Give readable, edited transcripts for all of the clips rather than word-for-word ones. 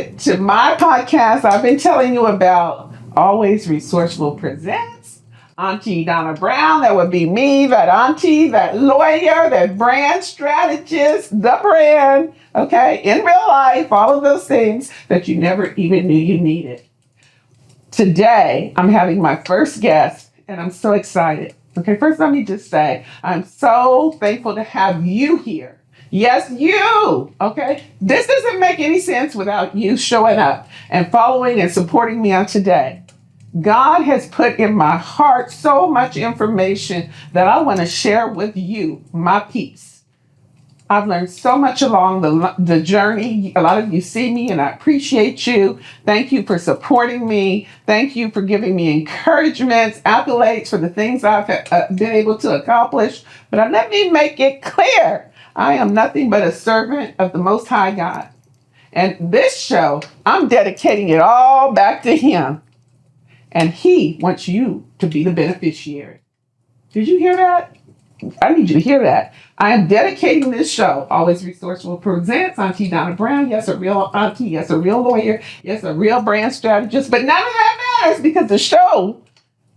it to my podcast. I've been telling you about Always Resourceful presents Auntie Donna Brown. That would be me, that auntie, that lawyer, that brand strategist, the brand, okay, in real life, all of those things that you never even knew you needed. Today, I'm having my first guest, and I'm so excited. Okay, first let me just say, I'm so thankful to have you here. Yes, you. Okay, this doesn't make any sense without you showing up and following and supporting me on today. God has put in my heart so much information that I want to share with you, my peace. I've learned so much along the journey. A lot of you see me and I appreciate you. Thank you for supporting me. Thank you for giving me encouragements, accolades for the things I've been able to accomplish. But let me make it clear, I am nothing but a servant of the Most High God. And this show, I'm dedicating it all back to Him. And He wants you to be the beneficiary. Did you hear that? I need you to hear that. I am dedicating this show, Always Resourceful presents Auntie Donna Brown. Yes, a real auntie. Yes, a real lawyer. Yes, a real brand strategist. But none of that matters because the show,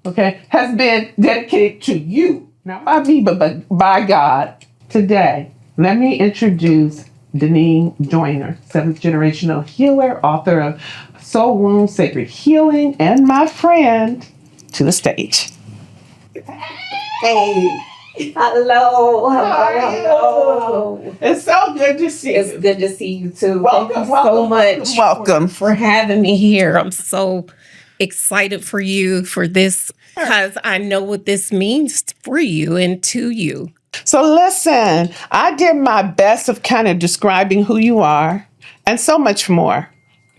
okay, has been dedicated to you. Not by me, but by God. Today, let me introduce Deneen Joyner, 7th generational healer, author of Soul Wound, Sacred Healing, and my friend, to the stage. Hey. Hello. It's so good to see you. It's good to see you too. Welcome, Thank you welcome, so much welcome. for having me here. I'm so excited for you for this because I know what this means for you and to you. So listen, I did my best of kind of describing who you are and so much more.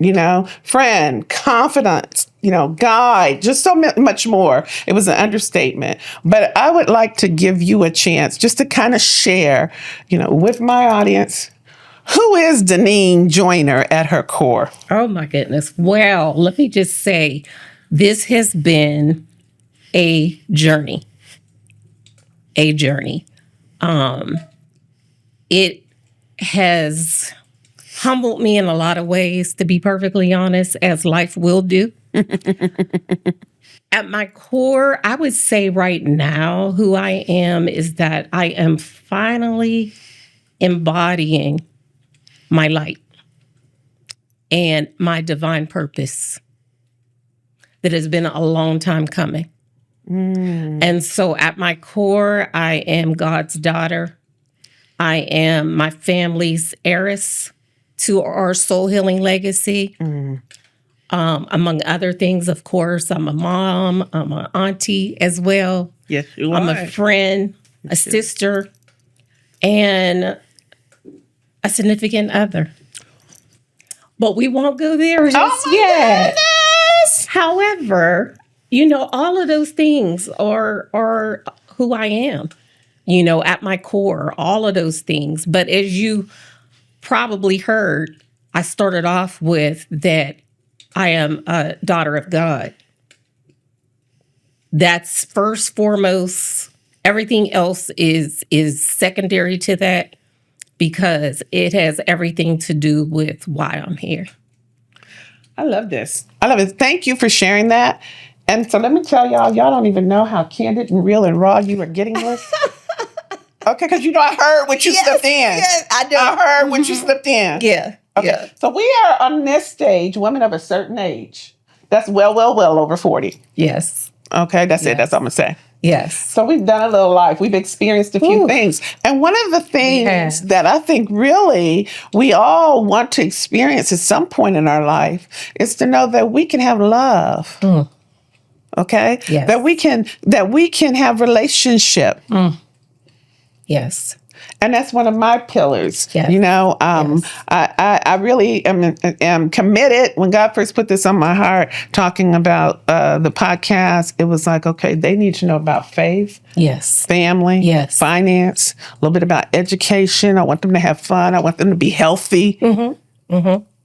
You know, friend, confidant, guide, just so much more. It was an understatement. But I would like to give you a chance just to kind of share, with my audience, who is Deneen Joyner at her core? Oh, my goodness. Well, let me just say, this has been a journey. A journey. It has humbled me in a lot of ways, to be perfectly honest, as life will do. At my core, I would say right now who I am is that I am finally embodying my light and my divine purpose that has been a long time coming. And so at my core, I am God's daughter. I am my family's heiress to our soul healing legacy. Among other things, of course, I'm a mom, I'm an auntie as well. Yes, you are. I'm a friend, a sister, and a significant other. But we won't go there just yet. Goodness! However, all of those things are who I am, at my core, all of those things. But as you probably heard, I started off with that I am a daughter of God. That's first, foremost. Everything else is secondary to that because it has everything to do with why I'm here. I love this. I love it. Thank you for sharing that. And so let me tell y'all don't even know how candid and real and raw you were getting this. Okay, because I heard what you slipped in. Yes, I know. I heard what you slipped in. Yeah. Okay. Yeah. So we are on this stage, women of a certain age. That's well over 40. Yes. Okay, that's it. That's all I'm going to say. Yes. So we've done a little life. We've experienced a few things. And one of the things that I think really we all want to experience at some point in our life is to know that we can have love. Okay? Yes. That we can have relationship. Yes. And that's one of my pillars. Yes. I really am committed. When God first put this on my heart, talking about the podcast, it was like, okay, they need to know about faith, yes, family, yes, finance, a little bit about education. I want them to have fun. I want them to be healthy,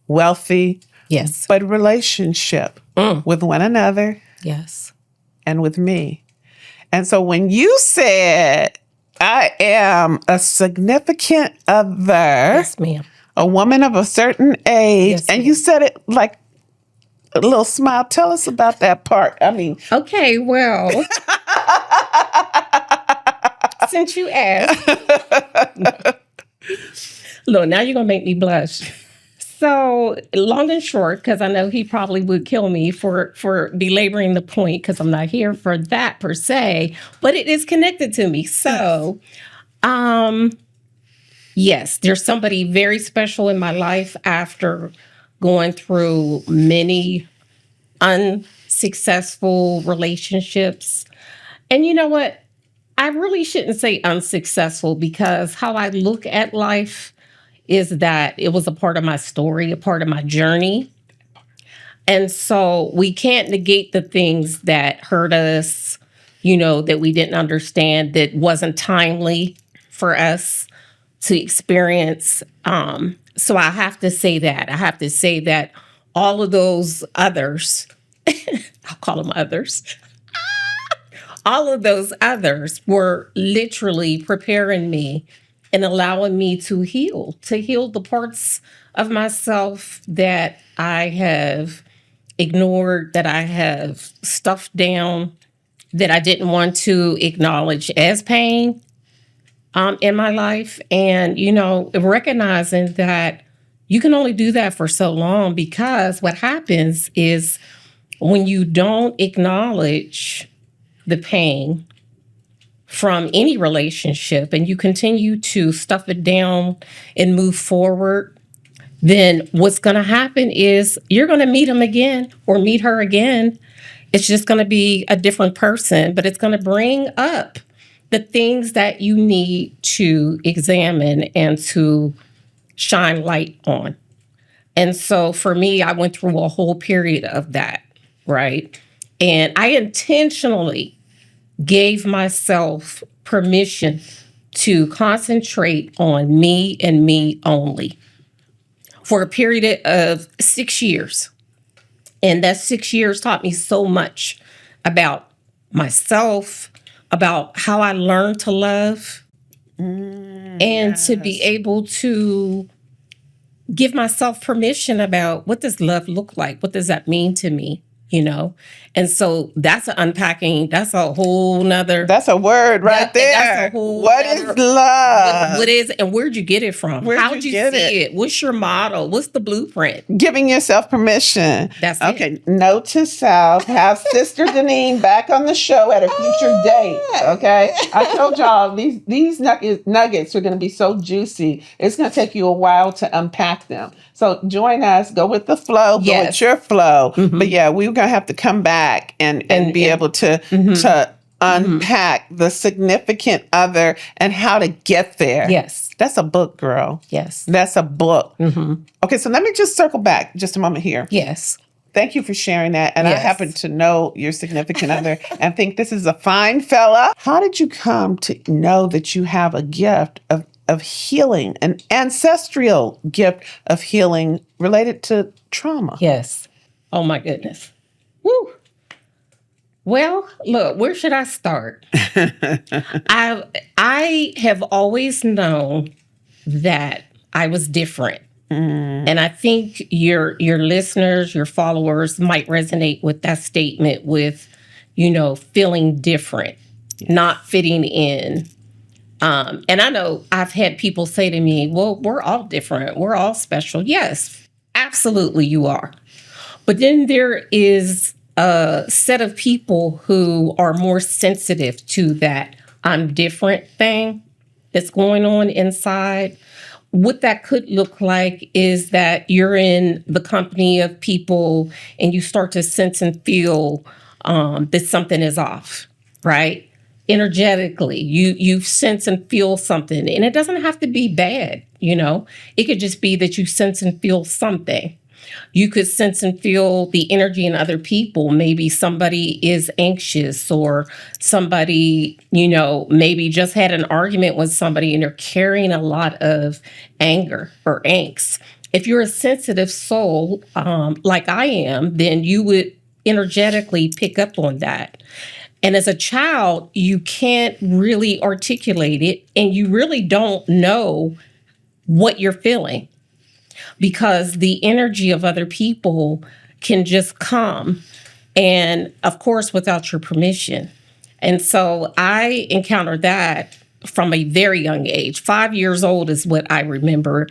wealthy, yes, but relationship with one another, yes, and with me. And so when you said, I am a significant other. Yes, ma'am. a woman of a certain age, Yes, and ma'am. you said it like a little smile. Tell us about that part. I mean, Okay, well, since you asked, look, now you're going to make me blush. So, long and short, because I know he probably would kill me for belaboring the point, because I'm not here for that per se, but it is connected to me. So, yes, there's somebody very special in my life after going through many unsuccessful relationships. And you know what? I really shouldn't say unsuccessful, because how I look at life is that it was a part of my story, a part of my journey. And so we can't negate the things that hurt us, that we didn't understand, that wasn't timely for us to experience. So I have to say that. I have to say that all of those others, I'll call them others, all of those others were literally preparing me and allowing me to heal the parts of myself that I have ignored, that I have stuffed down, that I didn't want to acknowledge as pain in my life. And, recognizing that you can only do that for so long, because what happens is when you don't acknowledge the pain from any relationship and you continue to stuff it down and move forward, then what's going to happen is you're going to meet him again or meet her again. It's just going to be a different person, but it's going to bring up the things that you need to examine and to shine light on. And so for me, I went through a whole period of that, right? And I intentionally gave myself permission to concentrate on me and me only for a period of 6 years. And that 6 years taught me so much about myself, about how I learned to love, and to be able to give myself permission about what does love look like? What does that mean to me? And so that's an unpacking. That's a whole nother. that's a word right there. That's a whole What is nother- love? What is, and where'd you get it from? How'd you get see it? What's your model? What's the blueprint? Giving yourself permission. That's it. Okay. Note to self: have Sister Deneen back on the show at a future date. Okay. I told y'all these nuggets are going to be so juicy. It's going to take you a while to unpack them. So join us. Go with the flow. Go Yes. with your flow. But yeah, we're going to have to come back and be able to unpack the significant other and how to get there. Yes. That's a book, girl. Yes. That's a book. Okay, so let me just circle back just a moment here. Yes. Thank you for sharing that. And I Yes. happen to know your significant other and think this is a fine fella. How did you come to know that you have a gift of healing, an ancestral gift of healing related to trauma? Yes. Oh my goodness. Woo. Well, look, where should I start? I have always known that I was different. And I think your listeners, your followers might resonate with that statement with, feeling different, not fitting in. And I know I've had people say to me, well, we're all different. We're all special. Yes, absolutely you are. But then there is a set of people who are more sensitive to that I'm different thing that's going on inside. What that could look like is that you're in the company of people and you start to sense and feel that something is off, right? Energetically, you sense and feel something, and it doesn't have to be bad. It could just be that you sense and feel something. You could sense and feel the energy in other people. Maybe somebody is anxious, or somebody, maybe just had an argument with somebody and they're carrying a lot of anger or angst. If you're a sensitive soul, like I am, then you would energetically pick up on that. And as a child, you can't really articulate it, and you really don't know what you're feeling. because the energy of other people can just come, and of course, without your permission. And so I encountered that from a very young age. 5 years old is what I remember.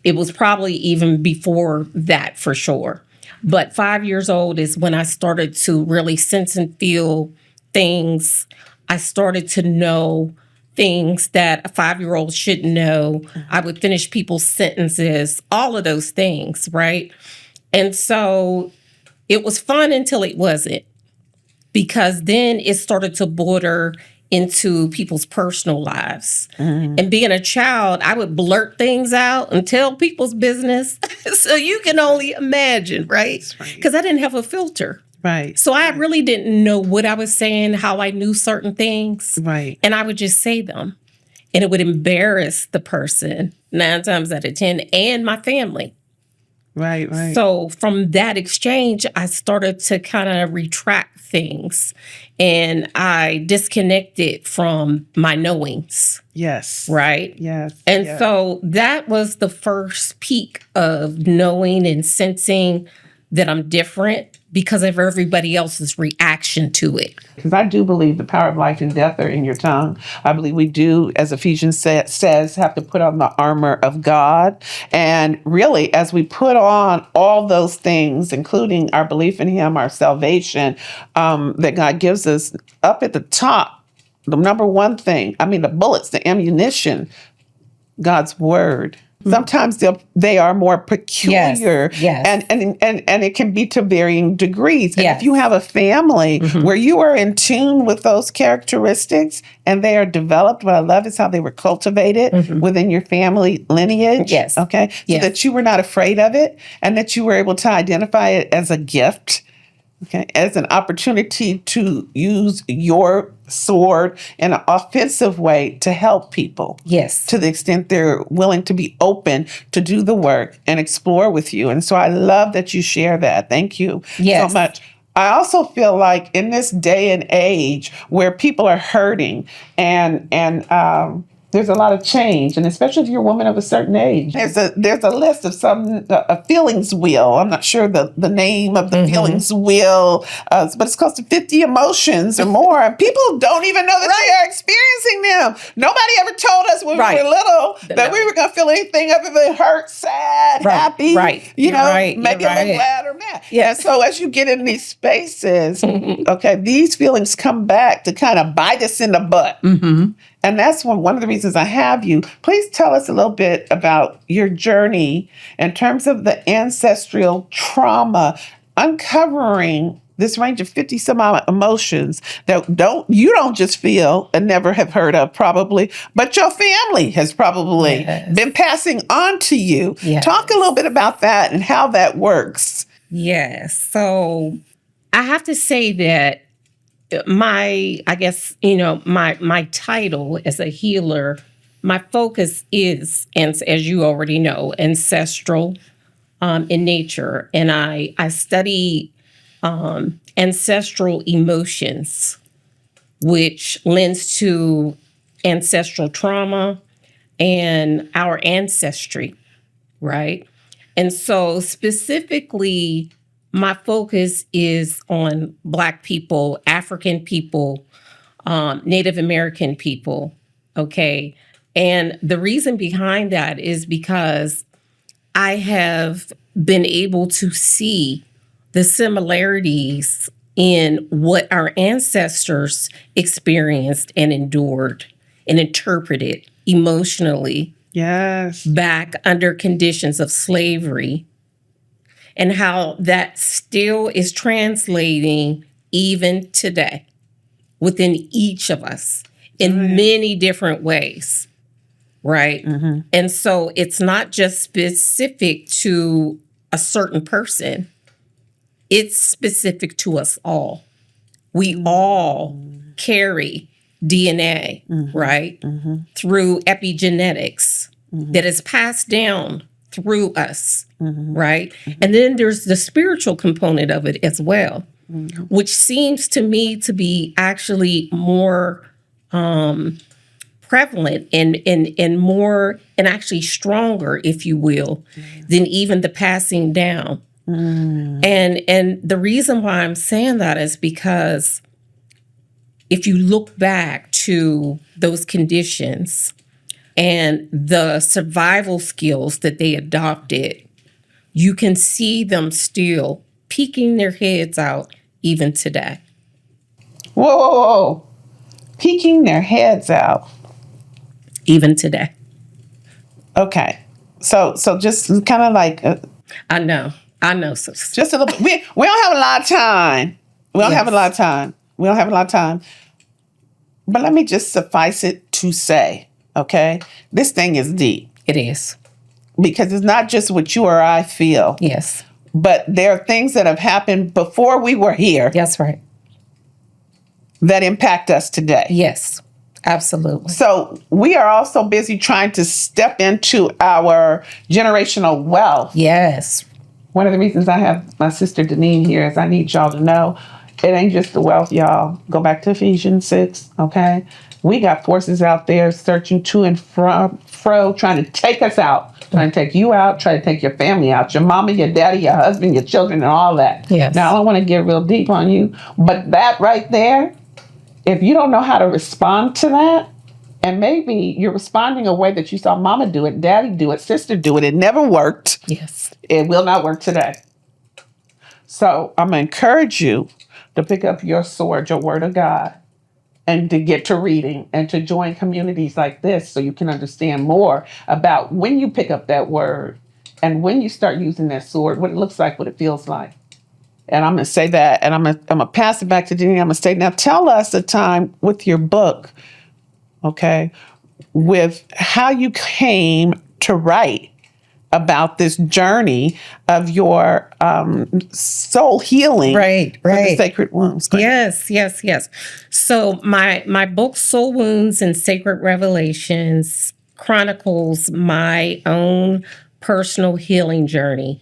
It was probably even before that for sure. But 5 years old is when I started to really sense and feel things. I started to know things that a 5-year-old shouldn't know. I would finish people's sentences, all of those things, right? And so it was fun until it wasn't, because then it started to border into people's personal lives. And being a child, I would blurt things out and tell people's business. So you can only imagine, right? Because I didn't have a filter. Right. So I really didn't know what I was saying, how I knew certain things. Right. And I would just say them. And it would embarrass the person 9 times out of 10 and my family. Right. So from that exchange, I started to kind of retract things, and I disconnected from my knowings. Yes. Right? Yes. And yes. so that was the first peak of knowing and sensing that I'm different because of everybody else's reaction to it. Because I do believe the power of life and death are in your tongue. I believe we do, as Ephesians says, have to put on the armor of God. And really, as we put on all those things, including our belief in Him, our salvation, that God gives us, up at the top, the number one thing, the bullets, the ammunition, God's word. Sometimes they are more peculiar, Yes. and it can be to varying degrees. And Yes. if you have a family where you are in tune with those characteristics and they are developed, what I love is how they were cultivated within your family lineage. Yes. Okay. So that you were not afraid of it and that you were able to identify it as a gift. Okay, as an opportunity to use your sword in an offensive way to help people. Yes. To the extent they're willing to be open to do the work and explore with you. And so I love that you share that. Thank you so much. I also feel like in this day and age where people are hurting and there's a lot of change, and especially if you're a woman of a certain age. There's a list of some a feelings wheel. I'm not sure the name of the feelings wheel, but it's close to 50 emotions or more. And people don't even know that they are experiencing them. Nobody ever told us when we were little that we were going to feel anything other than hurt, sad, happy, maybe a little glad or mad. And so as you get in these spaces, okay, these feelings come back to kind of bite us in the butt. And that's one of the reasons I have you. Please tell us a little bit about your journey in terms of the ancestral trauma, uncovering this range of 50 some odd emotions that you don't just feel and never have heard of probably, but your family has probably been passing on to you. Talk a little bit about that and how that works. Yes. So I have to say that my title as a healer, my focus is, and as you already know, ancestral in nature. And I study ancestral emotions, which lends to ancestral trauma and our ancestry, right? And so specifically, my focus is on Black people, African people, Native American people, okay? And the reason behind that is because I have been able to see the similarities in what our ancestors experienced and endured and interpreted emotionally back under conditions of slavery, and how that still is translating even today within each of us in many different ways, right? And so it's not just specific to a certain person. It's specific to us all. We all carry DNA, right? Through epigenetics that is passed down through us, right? And then there's the spiritual component of it as well, which seems to me to be actually more prevalent and more and actually stronger, if you will, than even the passing down. And the reason why I'm saying that is because if you look back to those conditions and the survival skills that they adopted, you can see them still peeking their heads out even today. Whoa, whoa, whoa. Peeking their heads out. Even today. Okay. So just kind of like... I know. Sis. just a little bit. We don't have a lot of time. We don't have a lot of time. But let me just suffice it to say, okay, this thing is deep. It is. Because it's not just what you or I feel. Yes. But there are things that have happened before we were here. That's right. That impact us today. Yes, absolutely. So we are also busy trying to step into our generational wealth. Yes. One of the reasons I have my sister Deneen here is I need y'all to know it ain't just the wealth, y'all. Go back to Ephesians 6, okay? We got forces out there searching to and fro, trying to take us out, trying to take you out, trying to take your family out, your mama, your daddy, your husband, your children, and all that. Yes. Now, I don't want to get real deep on you, but that right there, if you don't know how to respond to that, and maybe you're responding a way that you saw mama do it, daddy do it, sister do it, it never worked. Yes. It will not work today. So I'm going to encourage you to pick up your sword, your word of God, and to get to reading and to join communities like this so you can understand more about when you pick up that word and when you start using that sword, what it looks like, what it feels like. And I'm going to say that, and I'm going to pass it back to Deneen. I'm going to say, now tell us a time with your book, okay, with how you came to write about this journey of your soul healing. Right. For the sacred wounds. Yes. So my book, Soul Wounds and Sacred Revelations, chronicles my own personal healing journey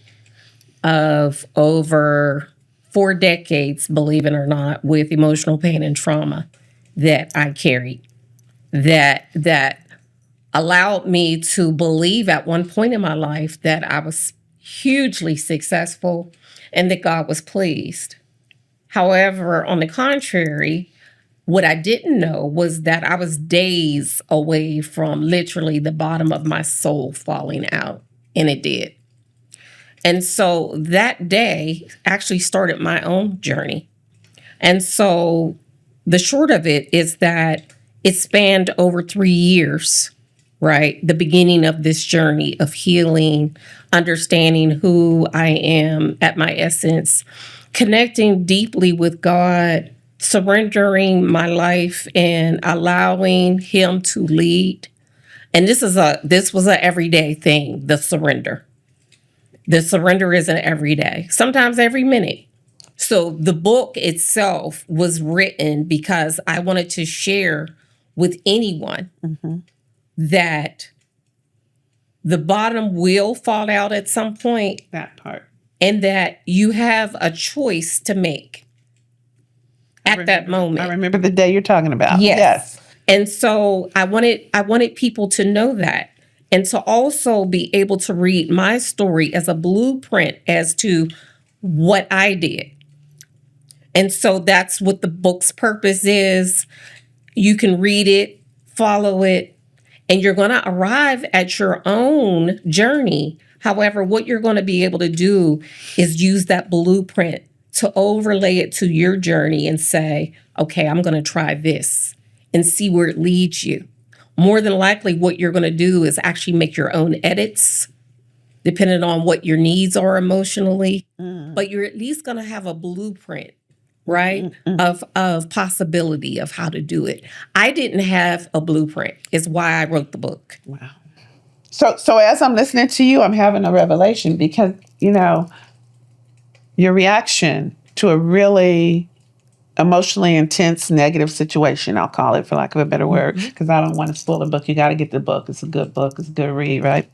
of over 4 decades, believe it or not, with emotional pain and trauma that I carried, that allowed me to believe at one point in my life that I was hugely successful and that God was pleased. However, on the contrary, what I didn't know was that I was days away from literally the bottom of my soul falling out, and it did. And so that day actually started my own journey. And so the short of it is that it spanned over 3 years, right? The beginning of this journey of healing, understanding who I am at my essence, connecting deeply with God, surrendering my life and allowing Him to lead. And this was an everyday thing, the surrender. The surrender isn't every day, sometimes every minute. So the book itself was written because I wanted to share with anyone that the bottom will fall out at some point. That part. And that you have a choice to make at that moment. I remember the day you're talking about. Yes. And so I wanted people to know that. And to also be able to read my story as a blueprint as to what I did. And so that's what the book's purpose is. You can read it, follow it, and you're going to arrive at your own journey. However, what you're going to be able to do is use that blueprint to overlay it to your journey and say, okay, I'm going to try this and see where it leads you. More than likely, what you're going to do is actually make your own edits, depending on what your needs are emotionally. But you're at least going to have a blueprint, right, of possibility of how to do it. I didn't have a blueprint. Is why I wrote the book. Wow. So as I'm listening to you, I'm having a revelation because, your reaction to a really emotionally intense, negative situation, I'll call it, for lack of a better word, because I don't want to spoil the book. You got to get the book. It's a good book. It's a good read, right?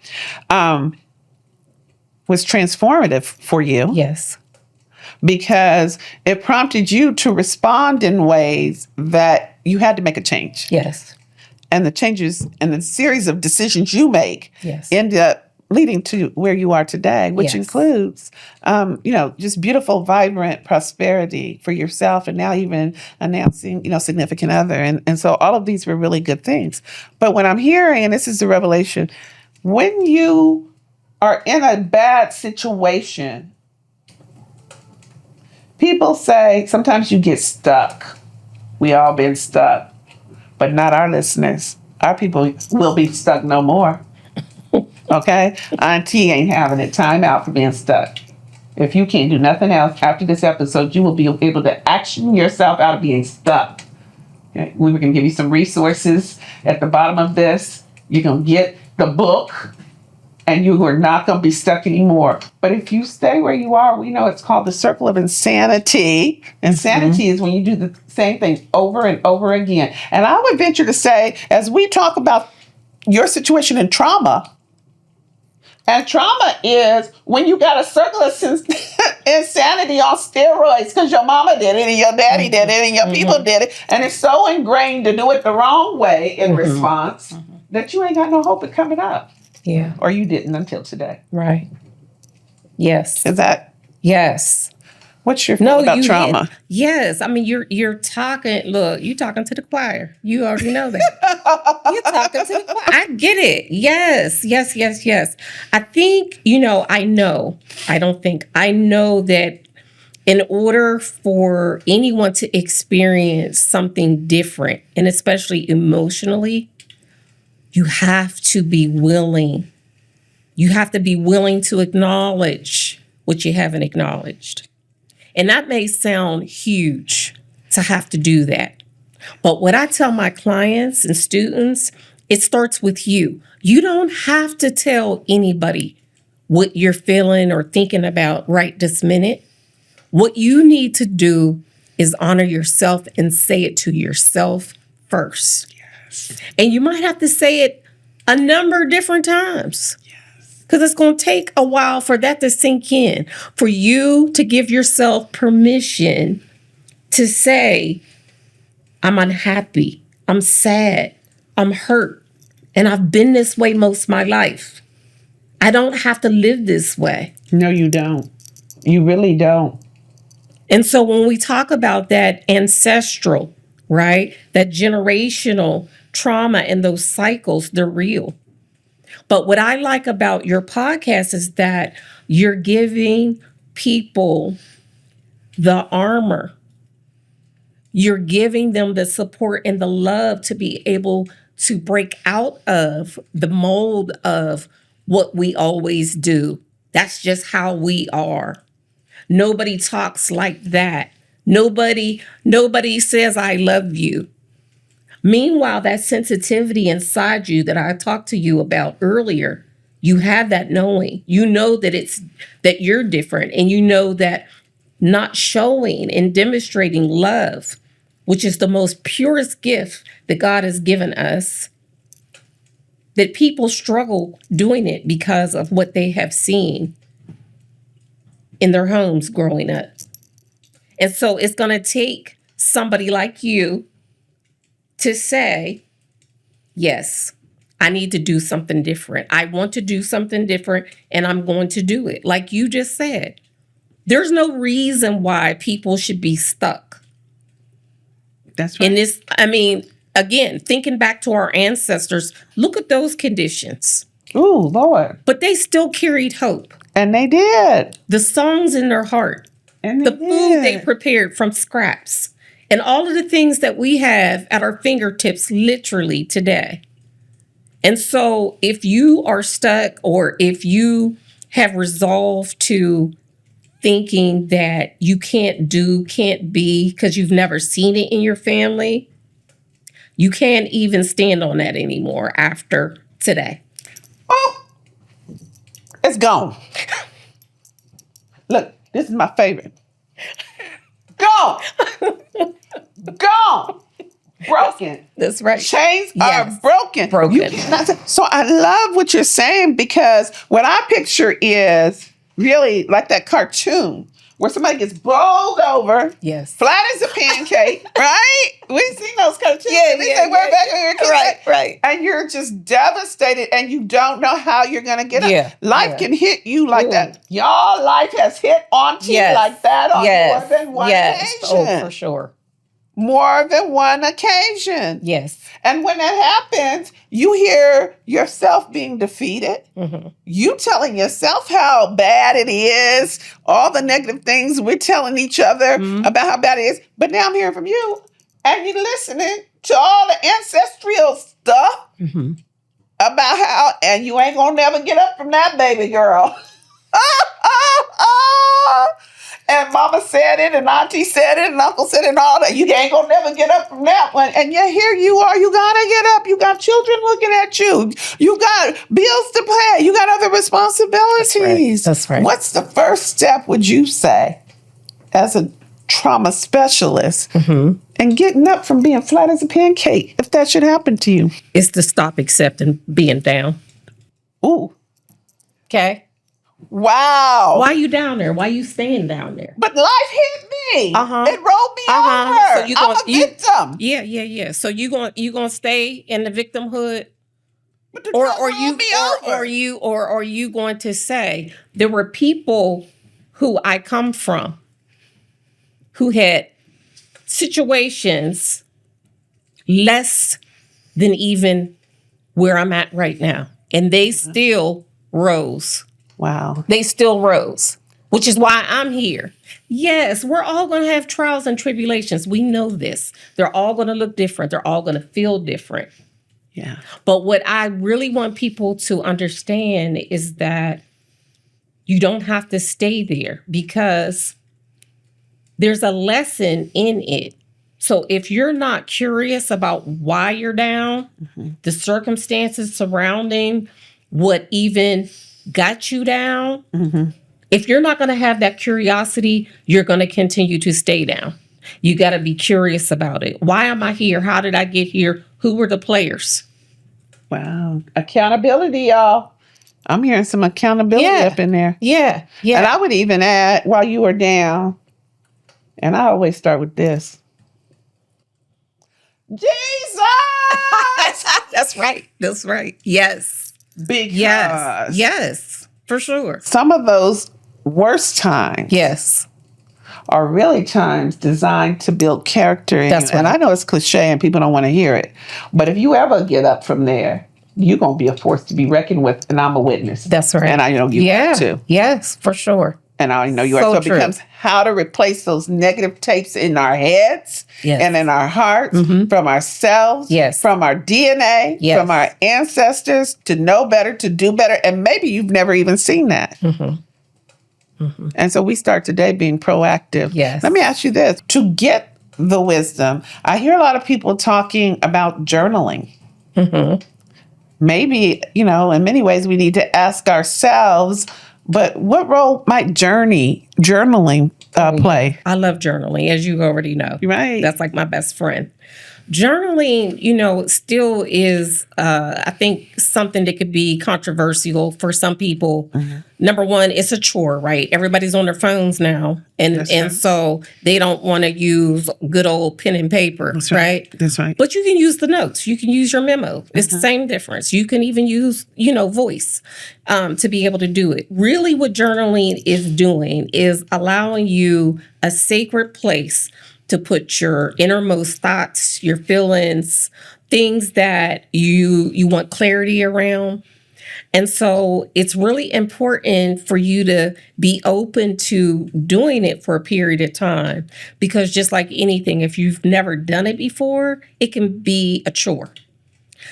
Was transformative for you. Yes. Because it prompted you to respond in ways that you had to make a change. Yes. and the changes and the series of decisions you make Yes. end up leading to where you are today, which Yes. includes, just beautiful, vibrant prosperity for yourself, and now even announcing, significant other. And so all of these were really good things. But what I'm hearing, and this is the revelation, when you are in a bad situation, people say sometimes you get stuck. We all been stuck, but not our listeners. Our people will be stuck no more. Okay? Auntie ain't having it. Time out for being stuck. If you can't do nothing else after this episode, you will be able to action yourself out of being stuck. Okay? We're going to give you some resources at the bottom of this. You're going to get the book, and you are not going to be stuck anymore. But if you stay where you are, we know it's called the circle of insanity. Insanity is when you do the same thing over and over again. And I would venture to say, as we talk about your situation in trauma, and trauma is when you got a circle of insanity on steroids because your mama did it and your daddy did it and your people did it. And it's so ingrained to do it the wrong way in response that you ain't got no hope of coming up. Yeah. Or you didn't until today. Right. Yes. Is that? Yes. What's your feeling about trauma? Hit. Yes. I mean, you're talking, look, you're talking to the choir. You already know that. You're talking to the choir. I get it. Yes. Yes, yes, yes. I think, I know that in order for anyone to experience something different, and especially emotionally, you have to be willing. You have to be willing to acknowledge what you haven't acknowledged. And that may sound huge to have to do that. But what I tell my clients and students, it starts with you. You don't have to tell anybody what you're feeling or thinking about right this minute. What you need to do is honor yourself and say it to yourself first. Yes. And you might have to say it a number of different times. Because it's going to take a while for that to sink in, for you to give yourself permission to say, I'm unhappy, I'm sad, I'm hurt, and I've been this way most of my life. I don't have to live this way. No, you don't. You really don't. And so when we talk about that ancestral, right, that generational trauma and those cycles, they're real. But what I like about your podcast is that you're giving people the armor. You're giving them the support and the love to be able to break out of the mold of what we always do. That's just how we are. Nobody talks like that. Nobody says, I love you. Meanwhile, that sensitivity inside you that I talked to you about earlier, you have that knowing. You know that you're different, and you know that not showing and demonstrating love, which is the most purest gift that God has given us, that people struggle doing it because of what they have seen in their homes growing up. And so it's going to take somebody like you to say, yes, I need to do something different. I want to do something different, and I'm going to do it. Like you just said, there's no reason why people should be stuck. That's right. And this, again, thinking back to our ancestors, look at those conditions. Ooh, Lord. But they still carried hope. And they did. The songs in their heart. And the food they prepared from scraps. And all of the things that we have at our fingertips literally today. And so if you are stuck, or if you have resolved to thinking that you can't be, because you've never seen it in your family, you can't even stand on that anymore after today. Oh, it's gone. Look, this is my favorite. Gone. Gone. Broken. That's right. Chains are broken. Broken. So I love what you're saying, because what I picture is really like that cartoon where somebody gets bowled over, yes, flat as a pancake, right? We've seen those cartoons. Yeah, they say, "We're back when we were Right. And you're just devastated and you don't know how you're going to get up. Life can hit you like that. Y'all, life has hit Auntie like that on more than one occasion. Oh, for sure. More than one occasion. Yes. And when that happens, you hear yourself being defeated. Mm-hmm. You telling yourself how bad it is, all the negative things we're telling each other about how bad it is. But now I'm hearing from you, and you're listening to all the ancestral stuff about how, and you ain't gonna never get up from that, baby girl. And mama said it, and auntie said it, and uncle said it, and all that. You ain't gonna never get up from that one. And yet here you are. You gotta get up. You got children looking at you. You got bills to pay. You got other responsibilities. That's right. What's the first step, would you say, as a trauma specialist, in getting up from being flat as a pancake, if that should happen to you? It's to stop accepting being down. Ooh. Okay. Wow. Why are you down there? Why are you staying down there? But life hit me. Uh-huh. It rolled me over. So I'm a victim. Yeah. So you gonna stay in the victimhood, But the or drug are rolled you me over. are you going to say there were people who I come from who had situations less than even where I'm at right now, and they still rose. Wow. They still rose, which is why I'm here. Yes, we're all going to have trials and tribulations. We know this. They're all going to look different. They're all going to feel different. Yeah. But what I really want people to understand is that you don't have to stay there, because there's a lesson in it. So if you're not curious about why you're down, the circumstances surrounding what even got you down, if you're not going to have that curiosity, you're going to continue to stay down. You got to be curious about it. Why am I here? How did I get here? Who were the players? Wow. Accountability, y'all. I'm hearing some accountability up in there. Yeah. And I would even add, while you were down, and I always start with this. Jesus! That's right. Yes. Because Yes, for sure. some of those worst times are really times designed to build character in That's you. And right. I know it's cliche and people don't want to hear it, but if you ever get up from there, you're going to be a force to be reckoned with, and I'm a witness. That's right. And I know you are too. Yes, for sure. And I know you are. So So it true. becomes how to replace those negative tapes in our heads and in our hearts, from ourselves, from our DNA, from our ancestors, to know better, to do better. And maybe you've never even seen that. And so we start today being proactive. Yes. Let me ask you this. To get the wisdom, I hear a lot of people talking about journaling. Maybe, in many ways we need to ask ourselves, but what role might journaling play? I love journaling, as you already know. Right. That's like my best friend. Journaling, still is, I think, something that could be controversial for some people. Number one, it's a chore, right? Everybody's on their phones now. And so they don't want to use good old pen and paper, right? That's right. But you can use the notes. You can use your memo. It's the same difference. You can even use, voice to be able to do it. Really what journaling is doing is allowing you a sacred place to put your innermost thoughts, your feelings, things that you want clarity around. And so it's really important for you to be open to doing it for a period of time, because just like anything, if you've never done it before, it can be a chore.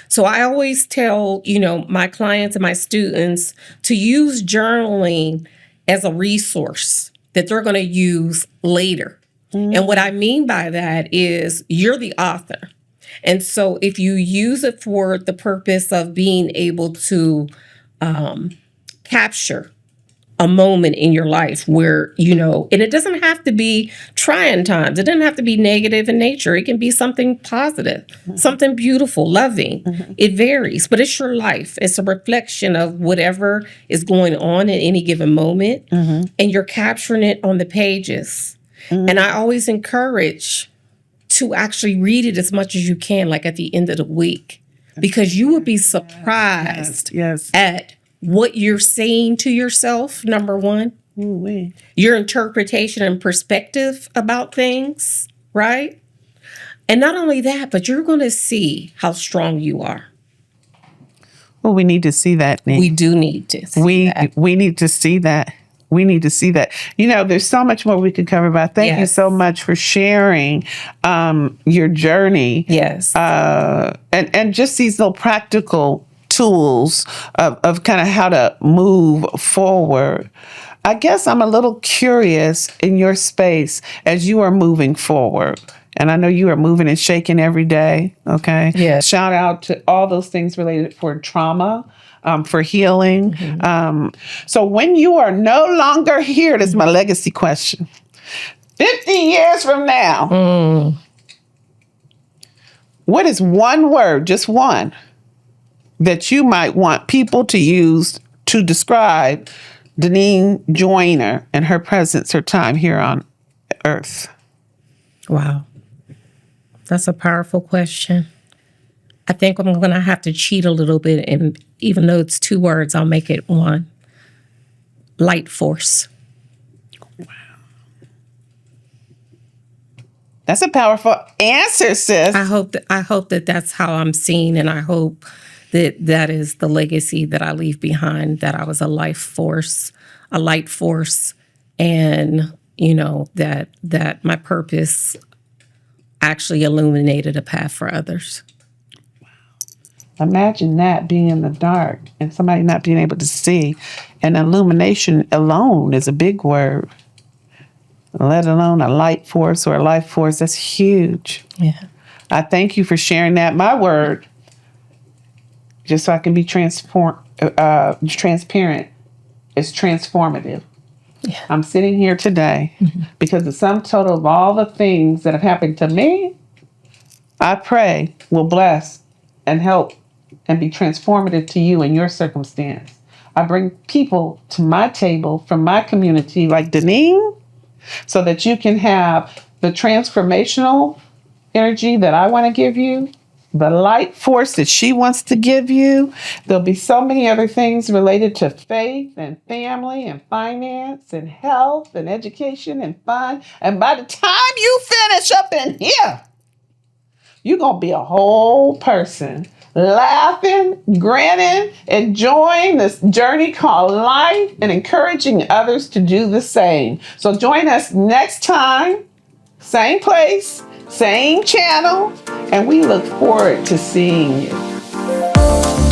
So I always tell, my clients and my students to use journaling as a resource that they're going to use later. And what I mean by that is you're the author. And so if you use it for the purpose of being able to capture a moment in your life where, and it doesn't have to be trying times. It doesn't have to be negative in nature. It can be something positive, something beautiful, loving. It varies, but it's your life. It's a reflection of whatever is going on at any given moment. And you're capturing it on the pages. And I always encourage to actually read it as much as you can, like at the end of the week. because you would be surprised Yes. at what you're saying to yourself, number one, Ooh-wee. your interpretation and perspective about things, right? And not only that, but you're going to see how strong you are. Well, we need to see that, Nick. We do need to see that. We need to see that. We need to see that. You know, there's so much more we could cover about. Thank you so much for sharing your journey. Yes. And just these little practical tools of kind of how to move forward. I guess I'm a little curious in your space as you are moving forward. And I know you are moving and shaking every day. Okay. Yes. Shout out to all those things related for trauma, for healing. So when you are no longer here, this is my legacy question. 50 years from now, what is one word, just one, that you might want people to use to describe Deneen Joyner and her presence, her time here on Earth? Wow. That's a powerful question. I think I'm going to have to cheat a little bit. And even though it's two words, I'll make it one. Light force. Wow. That's a powerful answer, sis. I hope that that's how I'm seen. And I hope that that is the legacy that I leave behind, that I was a life force, a light force. And, you know, that my purpose actually illuminated a path for others. Imagine that, being in the dark and somebody not being able to see. And illumination alone is a big word, let alone a light force or a life force. That's huge. Yeah. I thank you for sharing that. My word, just so I can be transparent, is transformative. Yeah. I'm sitting here today because the sum total of all the things that have happened to me, I pray will bless and help and be transformative to you in your circumstance. I bring people to my table from my community like Deneen so that you can have the transformational energy that I want to give you, the light force that she wants to give you. There'll be so many other things related to faith and family and finance and health and education and fun. And by the time you finish up in here, you're going to be a whole person, laughing, grinning, enjoying this journey called life and encouraging others to do the same. So join us next time, same place, same channel, and we look forward to seeing you.